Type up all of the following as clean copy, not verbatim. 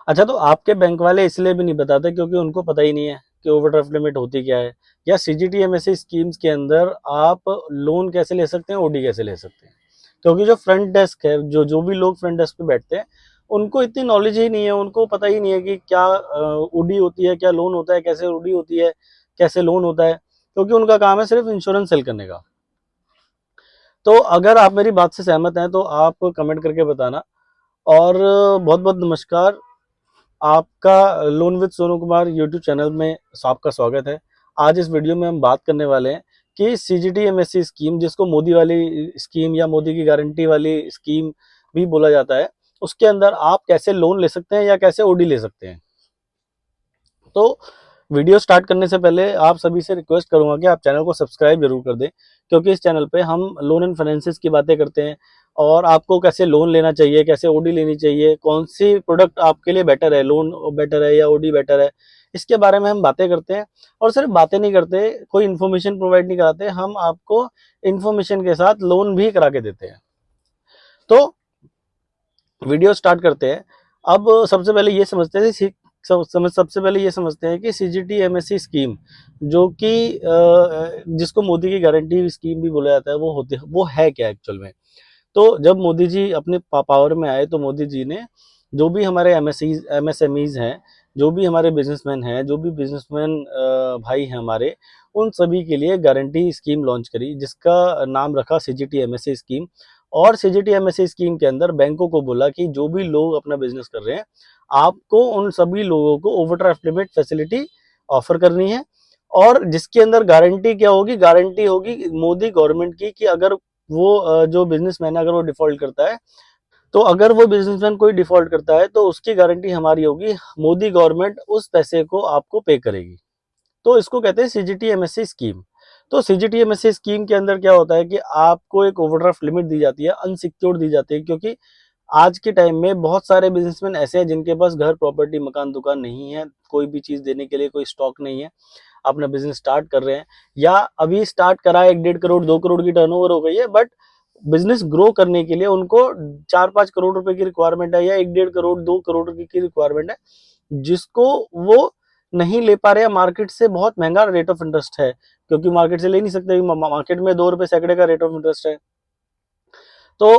अच्छा, तो आपके बैंक वाले इसलिए भी नहीं बताते क्योंकि उनको पता ही नहीं है कि ओवरड्राफ्ट लिमिट होती क्या है, या सीजीटीएमएससी स्कीम्स के अंदर आप लोन कैसे ले सकते हैं, ओडी कैसे ले सकते हैं। क्योंकि जो फ्रंट डेस्क है, जो जो भी लोग फ्रंट डेस्क पे बैठते हैं, उनको इतनी नॉलेज ही नहीं है, उनको पता ही नहीं है कि क्या ओडी होती है, क्या लोन होता है, कैसे ओडी होती है, कैसे लोन होता है, क्योंकि उनका काम है सिर्फ इंश्योरेंस सेल करने का। तो अगर आप मेरी बात से सहमत हैं तो आप कमेंट करके बताना। और बहुत बहुत नमस्कार। आपका loan with Sonu Kumar YouTube channel में आपका स्वागत है। आज इस वीडियो में हम बात करने वाले हैं कि सीजीटीएमएससी स्कीम, जिसको मोदी वाली स्कीम या मोदी की गारंटी वाली स्कीम भी बोला जाता है, उसके अंदर आप कैसे लोन ले सकते हैं या कैसे ओडी ले सकते हैं। तो वीडियो स्टार्ट करने से पहले आप सभी से रिक्वेस्ट करूंगा कि आप चैनल को सब्सक्राइब जरूर कर दें, क्योंकि इस चैनल पे हम लोन एंड फाइनेंसेस की बातें करते हैं और आपको कैसे लोन लेना चाहिए, कैसे ओडी लेनी चाहिए, कौन सी प्रोडक्ट आपके लिए बेटर है, लोन बेटर है या ओडी बेटर है, इसके बारे में हम बातें करते हैं। और सिर्फ बातें नहीं करते, कोई इन्फॉर्मेशन प्रोवाइड नहीं कराते, हम आपको इन्फॉर्मेशन के साथ लोन भी करा के देते हैं। तो वीडियो स्टार्ट करते हैं। अब सबसे पहले ये समझते हैं सबसे पहले ये समझते हैं कि सीजीटीएमएससी स्कीम, जो कि जिसको मोदी की गारंटी स्कीम भी बोला जाता है, वो है क्या एक्चुअल में। तो जब मोदी जी अपने पावर में आए तो मोदी जी ने जो भी हमारे एमएसएमईज हैं, जो भी हमारे बिजनेसमैन हैं, जो भी बिजनेसमैन भाई हैं हमारे, उन सभी के लिए गारंटी स्कीम लॉन्च करी, जिसका नाम रखा सीजीटीएमएससी स्कीम। और सीजीटीएमएससी स्कीम के अंदर बैंकों को बोला कि जो भी लोग अपना बिजनेस कर रहे हैं, आपको उन सभी लोगों को ओवरड्राफ्ट लिमिट फैसिलिटी ऑफर करनी है। और जिसके अंदर गारंटी क्या होगी, गारंटी होगी मोदी गवर्नमेंट की, कि अगर वो जो बिजनेसमैन है, अगर वो डिफॉल्ट करता है, तो अगर वो बिजनेसमैन कोई डिफॉल्ट करता है तो उसकी गारंटी हमारी होगी, मोदी गवर्नमेंट उस पैसे को आपको पे करेगी। तो इसको कहते हैं सीजीटीएमएससी स्कीम। तो सीजीटीएमएससी स्कीम के अंदर क्या होता है कि आपको एक ओवरड्राफ्ट लिमिट दी जाती है, अनसिक्योर्ड दी जाती है, क्योंकि आज के टाइम में बहुत सारे बिजनेसमैन ऐसे हैं जिनके पास घर, प्रॉपर्टी, मकान, दुकान नहीं है, कोई भी चीज देने के लिए कोई स्टॉक नहीं है, अपना बिजनेस स्टार्ट कर रहे हैं, या अभी स्टार्ट करा है, 1-1.5 करोड़ 2 करोड़ की टर्नओवर हो गई है, बट बिजनेस ग्रो करने के लिए उनको 4-5 करोड़ रुपए की रिक्वायरमेंट है, या 1-1.5 करोड़ 2 करोड़ की रिक्वायरमेंट है, जिसको वो नहीं ले पा रहे हैं। मार्केट से बहुत महंगा रेट ऑफ इंटरेस्ट है, क्योंकि मार्केट से ले नहीं सकते, मार्केट में 2 रुपए सैकड़े का रेट ऑफ इंटरेस्ट है। तो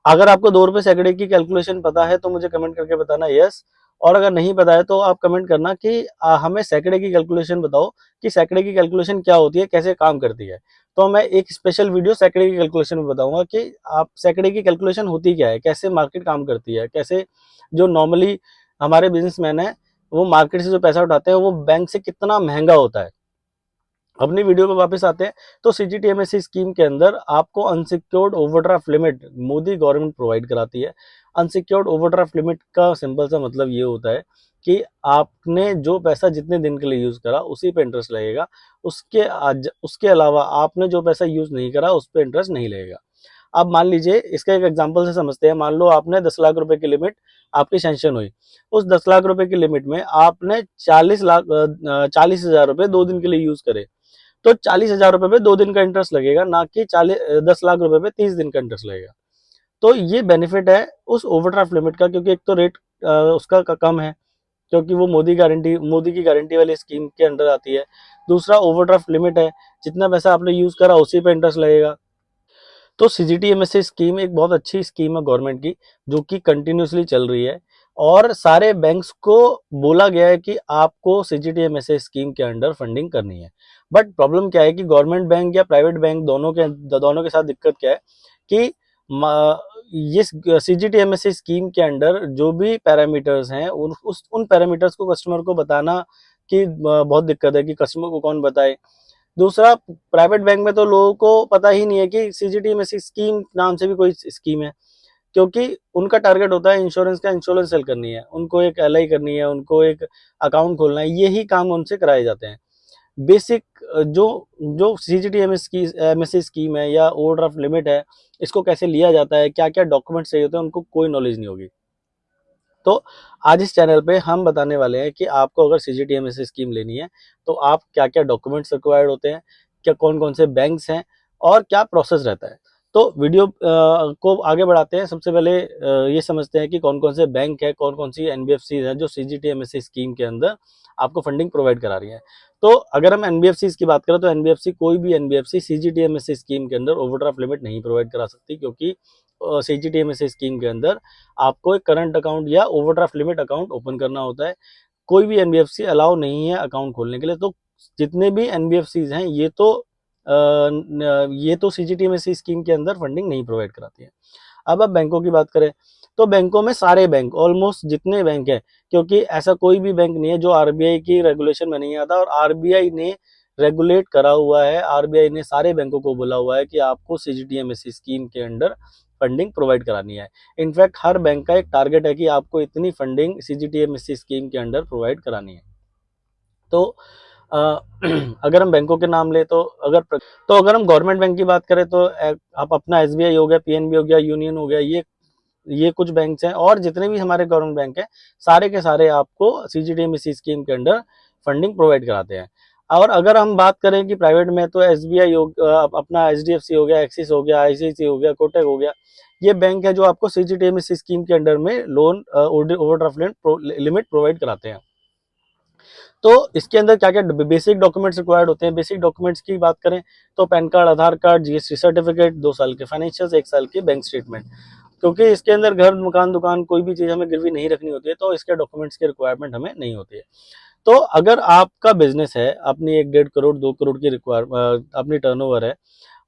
अगर आपको 2 रुपए सैकड़े की कैलकुलेशन पता है तो मुझे कमेंट करके बताना यस। और अगर नहीं पता है तो आप कमेंट करना कि हमें सैकड़े की कैलकुलेशन बताओ, कि सैकड़े की कैलकुलेशन क्या होती है, कैसे काम करती है। तो मैं एक स्पेशल वीडियो सैकड़े की कैलकुलेशन में बताऊंगा कि आप सैकड़े की कैलकुलेशन होती क्या है, कैसे मार्केट काम करती है, कैसे जो नॉर्मली हमारे बिजनेसमैन है वो मार्केट से जो पैसा उठाते हैं वो बैंक से कितना महंगा होता है। अपनी वीडियो पे वापस आते हैं। तो सीजीटीएमएससी स्कीम के अंदर आपको unsecured overdraft limit Modi government provide कराती है। अनसिक्योर्ड ओवरड्राफ्ट लिमिट का सिंपल सा मतलब ये होता है कि आपने जो पैसा जितने दिन के लिए यूज करा उसी पे इंटरेस्ट लगेगा, उसके अलावा आपने जो पैसा यूज नहीं करा उस पर इंटरेस्ट नहीं लगेगा। अब मान लीजिए, इसका एक एग्जांपल से समझते हैं। मान लो आपने 10 लाख रुपए की लिमिट आपकी सैंक्शन हुई। उस 10 लाख रुपए की लिमिट में आपने 40,000 रुपए 2 दिन के लिए यूज करे, तो 40,000 रुपए पे 2 दिन का इंटरेस्ट लगेगा, ना कि 10 लाख रुपए पे 30 दिन का इंटरेस्ट लगेगा। तो ये बेनिफिट है उस ओवरड्राफ्ट लिमिट का, क्योंकि एक तो रेट उसका कम है, क्योंकि वो मोदी की गारंटी वाली स्कीम के अंडर आती है। दूसरा, ओवरड्राफ्ट लिमिट है, जितना पैसा आपने यूज करा उसी पे इंटरेस्ट लगेगा। तो सीजीटीएमएससी स्कीम एक बहुत अच्छी स्कीम है गवर्नमेंट की, जो कि कंटिन्यूसली चल रही है। और सारे बैंक्स को बोला गया है कि आपको सीजीटीएमएससी स्कीम के अंडर फंडिंग करनी है। बट प्रॉब्लम क्या है कि गवर्नमेंट बैंक या प्राइवेट बैंक, दोनों के साथ दिक्कत क्या है कि ये सीजीटीएमएससी स्कीम के अंडर जो भी पैरामीटर्स हैं, उन पैरामीटर्स को कस्टमर को बताना की बहुत दिक्कत है कि कस्टमर को कौन बताए। दूसरा, प्राइवेट बैंक में तो लोगों को पता ही नहीं है कि सीजीटी में स्कीम नाम से भी कोई स्कीम है, क्योंकि उनका टारगेट होता है इंश्योरेंस सेल करनी है, उनको एक एलआई करनी है, उनको एक अकाउंट खोलना है, यही काम उनसे कराए जाते हैं। बेसिक जो जो सीजीटी एमएससी स्कीम है या ओवरड्राफ्ट लिमिट है, इसको कैसे लिया जाता है, क्या क्या डॉक्यूमेंट चाहिए होते हैं, उनको कोई नॉलेज नहीं होगी। तो आज इस चैनल पे हम बताने वाले हैं कि आपको अगर सीजीटीएमएससी स्कीम लेनी है तो आप क्या क्या डॉक्यूमेंट्स रिक्वायर्ड होते हैं, क्या कौन कौन से बैंक्स हैं, और क्या प्रोसेस रहता है। तो वीडियो को आगे बढ़ाते हैं। सबसे पहले ये समझते हैं कि कौन कौन से बैंक है, कौन कौन सी एनबीएफसी है जो सीजीटीएमएससी स्कीम के अंदर आपको फंडिंग प्रोवाइड करा रही है। तो अगर हम एनबीएफसी की बात करें तो एनबीएफसी कोई भी एनबीएफसी सीजीटीएमएससी स्कीम के अंदर ओवरड्राफ्ट लिमिट नहीं प्रोवाइड करा सकती, क्योंकि सीजीटीएमएससी स्कीम के अंदर आपको एक करंट अकाउंट या ओवरड्राफ्ट लिमिट अकाउंट ओपन करना होता है। कोई भी एनबीएफसी अलाउ नहीं है अकाउंट खोलने के लिए। तो जितने भी एनबीएफसीज हैं ये तो सीजीटीएमएससी स्कीम के अंदर फंडिंग नहीं प्रोवाइड कराती है। अब बैंकों की बात करें तो बैंकों में सारे बैंक, ऑलमोस्ट जितने बैंक हैं, क्योंकि ऐसा कोई भी बैंक नहीं है जो आरबीआई की रेगुलेशन में नहीं आता, और आरबीआई ने रेगुलेट करा हुआ है, आरबीआई ने सारे बैंकों को बोला हुआ है कि आपको सीजीटीएमएससी स्कीम के अंडर फंडिंग प्रोवाइड करानी है। इनफैक्ट हर बैंक का एक टारगेट है कि आपको इतनी फंडिंग सीजीटीएमएससी स्कीम के अंडर प्रोवाइड करानी है। तो अ, अगर हम बैंकों के नाम ले तो अगर हम गवर्नमेंट बैंक की बात करें तो आप अपना एसबीआई हो गया, पीएनबी हो गया, यूनियन हो गया, ये कुछ बैंक्स हैं, और जितने भी हमारे गवर्नमेंट बैंक हैं सारे के सारे आपको सीजीटीएमएससी स्कीम के अंडर फंडिंग प्रोवाइड कराते हैं। और अगर हम बात करें कि प्राइवेट में तो एसबीआई हो, अपना एचडीएफसी हो गया, एक्सिस हो गया, आईसीआईसी हो गया, कोटक हो गया, ये बैंक है जो आपको सीजीटीएमएससी स्कीम के अंडर में लोन ओवरड्राफ्ट लिमिट प्रोवाइड कराते हैं। तो इसके अंदर क्या क्या बेसिक डॉक्यूमेंट्स रिक्वायर्ड होते हैं। बेसिक डॉक्यूमेंट्स की बात करें तो पैन कार्ड, आधार कार्ड, जीएसटी सर्टिफिकेट, 2 साल के फाइनेंशियल्स, 1 साल की बैंक स्टेटमेंट। क्योंकि इसके अंदर घर, मकान, दुकान कोई भी चीज़ हमें गिरवी नहीं रखनी होती है, तो इसके डॉक्यूमेंट्स की रिक्वायरमेंट हमें नहीं होती है। तो अगर आपका बिजनेस है, अपनी 1-1.5 करोड़ 2 करोड़ की अपनी टर्नओवर है,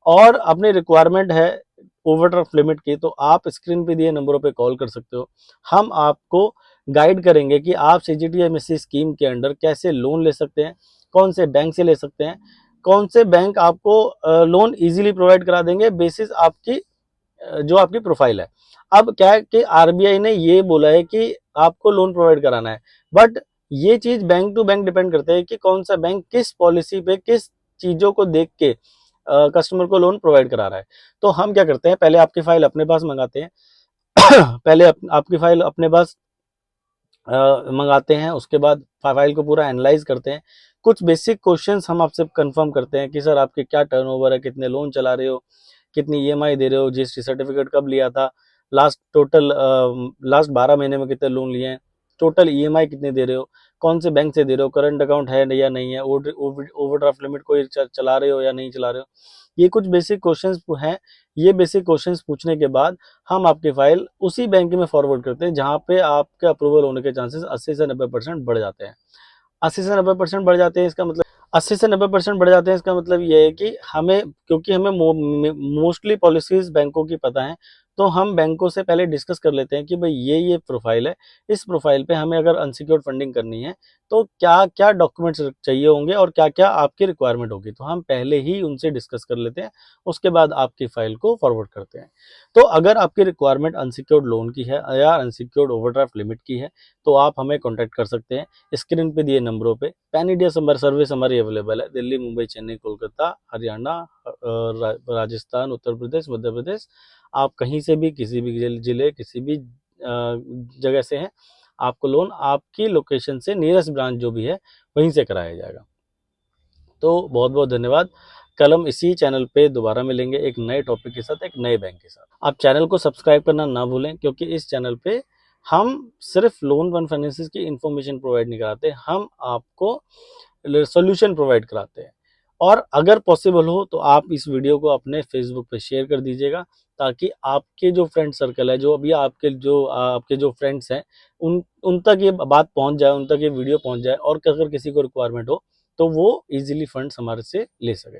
और अपनी रिक्वायरमेंट है ओवरड्राफ्ट लिमिट की, तो आप स्क्रीन पे दिए नंबरों पे कॉल कर सकते हो। हम आपको गाइड करेंगे कि आप सीजीटीएमएससी स्कीम के अंडर कैसे लोन ले सकते हैं, कौन से बैंक से ले सकते हैं, कौन से बैंक आपको लोन इजीली प्रोवाइड करा देंगे बेसिस आपकी जो आपकी प्रोफाइल है। अब क्या है कि आरबीआई ने ये बोला है कि आपको लोन प्रोवाइड कराना है, बट ये चीज बैंक टू बैंक डिपेंड करते हैं कि कौन सा बैंक किस पॉलिसी पे, किस चीजों को देख के कस्टमर को लोन प्रोवाइड करा रहा है। तो हम क्या करते हैं, पहले आपकी फाइल अपने पास मंगाते हैं पहले आपकी फाइल अपने पास मंगाते हैं, उसके बाद फाइल को पूरा एनालाइज करते हैं। कुछ बेसिक क्वेश्चंस हम आपसे कंफर्म करते हैं कि सर आपके क्या टर्नओवर है, कितने लोन चला रहे हो, कितनी ईएमआई दे रहे हो, जीएसटी सर्टिफिकेट कब लिया था, लास्ट 12 महीने में कितने लोन लिए हैं, टोटल ईएमआई कितने दे रहे हो, कौन से बैंक से दे रहे हो, करंट अकाउंट है या नहीं है, ओवरड्राफ्ट लिमिट कोई चला रहे हो या नहीं चला रहे हो। ये कुछ बेसिक क्वेश्चंस हैं। ये बेसिक क्वेश्चंस पूछने के बाद हम आपकी फाइल उसी बैंक में फॉरवर्ड करते हैं जहां पे आपके अप्रूवल होने के चांसेस 80 से 90% बढ़ जाते हैं। 80 से 90% बढ़ जाते हैं इसका मतलब 80 से 90% बढ़ जाते हैं इसका मतलब ये है कि क्योंकि हमें मोस्टली पॉलिसीज बैंकों की पता है, तो हम बैंकों से पहले डिस्कस कर लेते हैं कि भाई ये प्रोफाइल है, इस प्रोफाइल पे हमें अगर अनसिक्योर्ड फंडिंग करनी है तो क्या क्या डॉक्यूमेंट्स चाहिए होंगे और क्या क्या आपकी रिक्वायरमेंट होगी, तो हम पहले ही उनसे डिस्कस कर लेते हैं, उसके बाद आपकी फाइल को फॉरवर्ड करते हैं। तो अगर आपकी रिक्वायरमेंट अनसिक्योर्ड लोन की है या अनसिक्योर्ड ओवरड्राफ्ट लिमिट की है तो आप हमें कॉन्टैक्ट कर सकते हैं स्क्रीन पे दिए नंबरों पे। पैन इंडिया सर्विस हमारी अवेलेबल है दिल्ली, मुंबई, चेन्नई, कोलकाता, हरियाणा, राजस्थान, उत्तर प्रदेश, मध्य प्रदेश। आप कहीं से भी, किसी भी जिले, किसी भी जगह से हैं, आपको लोन आपकी लोकेशन से नियरेस्ट ब्रांच जो भी है वहीं से कराया जाएगा। तो बहुत बहुत धन्यवाद। कल हम इसी चैनल पे दोबारा मिलेंगे एक नए टॉपिक के साथ, एक नए बैंक के साथ। आप चैनल को सब्सक्राइब करना ना भूलें, क्योंकि इस चैनल पे हम सिर्फ लोन वन फाइनेंसिस की इंफॉर्मेशन प्रोवाइड नहीं कराते, हम आपको सोल्यूशन प्रोवाइड कराते हैं। और अगर पॉसिबल हो तो आप इस वीडियो को अपने फेसबुक पे शेयर कर दीजिएगा, ताकि आपके जो फ्रेंड सर्कल है, जो अभी आपके जो फ्रेंड्स हैं, उन तक ये बात पहुंच जाए, उन तक ये वीडियो पहुंच जाए, और अगर किसी को रिक्वायरमेंट हो तो वो इजीली फंड्स हमारे से ले सके।